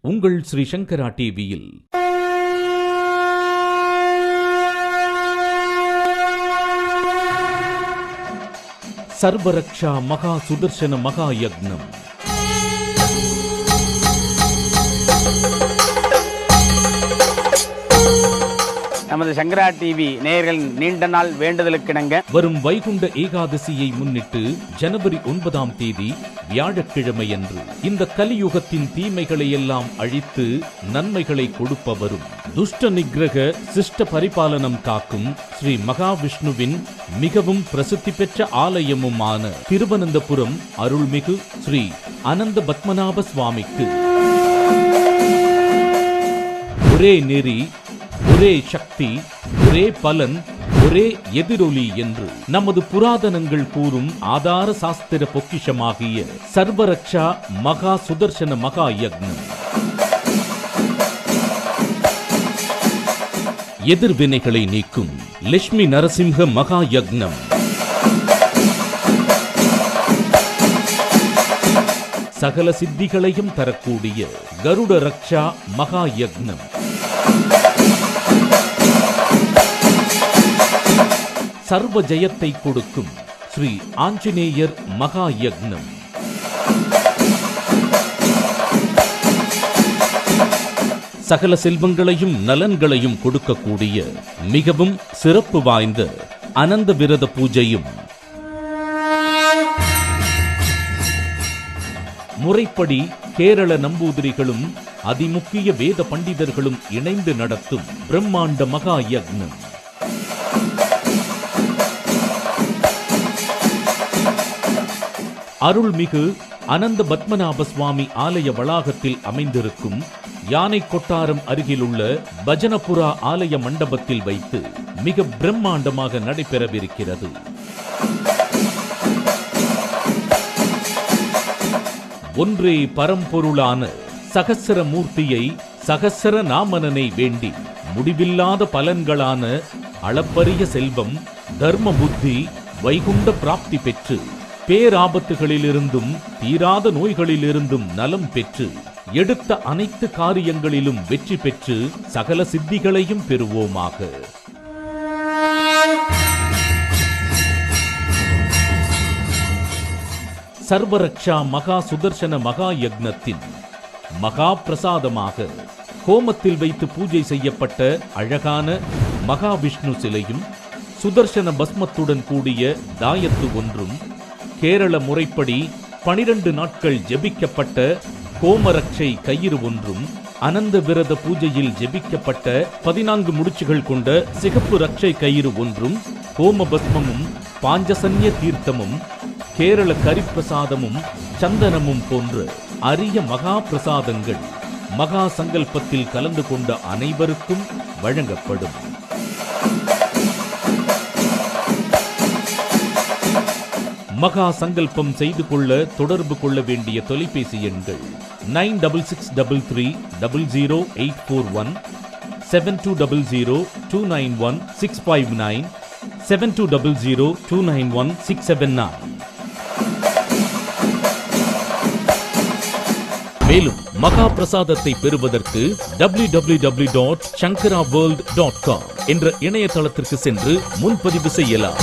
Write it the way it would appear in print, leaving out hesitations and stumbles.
உங்கள் ஸ்ரீ சங்கரா டிவியில். சர்வரக்ஷா மகா சுதர்சன மகா யக்னம். நமது சங்கரா டிவி நேயர்கள் நீண்ட நாள் வேண்டுதலுக்கிணங்க வரும் வைகுண்ட ஏகாதசியை முன்னிட்டு ஜனவரி 9ஆம் தேதி வியாழக்கிழமையன்று இந்த கலியுகத்தின் தீமைகளை எல்லாம் அழித்து நன்மைகளை கொடுப்பவரும் துஷ்ட நிகிரக சிஷ்ட பரிபாலனம் காக்கும் ஸ்ரீ மகாவிஷ்ணுவின் மிகவும் பிரசித்தி பெற்ற ஆலயமுமான திருவனந்தபுரம் அருள்மிகு ஸ்ரீ அனந்த பத்மநாப சுவாமிக்கு ஒரே நெறி, ஒரே சக்தி, ஒரே பலன், ஒரே எதிரொலி என்று நமது புராதனங்கள் கூறும் ஆதார சாஸ்திர பொக்கிஷமாகிய சர்வரக்ஷா மகா சுதர்சன மகா யக்னம் எதிர்வினைகளை நீக்கும் லட்சுமி நரசிம்ஹ மகா யக்னம், சகல சித்திகளையும் தரக்கூடிய கருட ரக்ஷா மகா யக்னம், சர்வ ஜெயத்தை கொடுக்கும் ஸ்ரீ ஆஞ்சநேயர் மகா யக்னம், சகல செல்வங்களையும் நலன்களையும் கொடுக்கக்கூடிய மிகவும் சிறப்பு வாய்ந்த அனந்த விரத பூஜையும் முறைப்படி கேரள நம்பூதிரிகளும் அதிமுக்கிய வேத பண்டிதர்களும் இணைந்து நடத்தும் பிரம்மாண்ட மகா யக்னம், அருள்மிகு அனந்த பத்மநாப சுவாமி ஆலய வளாகத்தில் அமைந்திருக்கும் யானை கொட்டாரம் அருகிலுள்ள பஜனபுரா ஆலய மண்டபத்தில் வைத்து மிக பிரம்மாண்டமாக நடைபெறவிருக்கிறது. ஒன்றே பரம்பொருளான சகஸ்ர மூர்த்தியை சகஸ்ர நாமனனை வேண்டி முடிவில்லாத பலன்களான அளப்பரிய செல்வம், தர்ம புத்தி, வைகுண்ட பிராப்தி பெற்று பேராபத்துகளிலிருந்தும் தீராத நோய்களிலிருந்தும் நலம் பெற்று எடுத்த அனைத்து காரியங்களிலும் வெற்றி பெற்று சகல சித்திகளையும் பெறுவோமாக. சர்வரக்ஷா மகா சுதர்சன மகா யக்னத்தின் மகா பிரசாதமாக ஹோமத்தில் வைத்து பூஜை செய்யப்பட்ட அழகான மகாவிஷ்ணு சிலையும், சுதர்சன பஸ்மத்துடன் கூடிய தாயத்து ஒன்றும், கேரள முறைப்படி 12 நாட்கள் ஜெபிக்கப்பட்ட கோமரட்சை கயிறு ஒன்றும், அனந்த விரத பூஜையில் ஜெபிக்கப்பட்ட 14 முடிச்சுகள் கொண்ட சிகப்பு ரட்சை கயிறு ஒன்றும், கோம பஸ்மமும், பாஞ்சசன்ய தீர்த்தமும், கேரள கரிப்பிரசாதமும், சந்தனமும் போன்ற அரிய மகா பிரசாதங்கள் மகா சங்கல்பத்தில் கலந்து கொண்ட அனைவருக்கும் வழங்கப்படும். மகா சங்கல்பம் செய்து கொள்ள தொடர்பு கொள்ள வேண்டிய தொலைபேசி எண்கள் 9633000841, 7200291659, 7200291679. மேலும் மகா பிரசாதத்தை பெறுவதற்கு www.shankaraworld.com என்ற இணையதளத்திற்கு சென்று முன்பதிவு செய்யலாம்.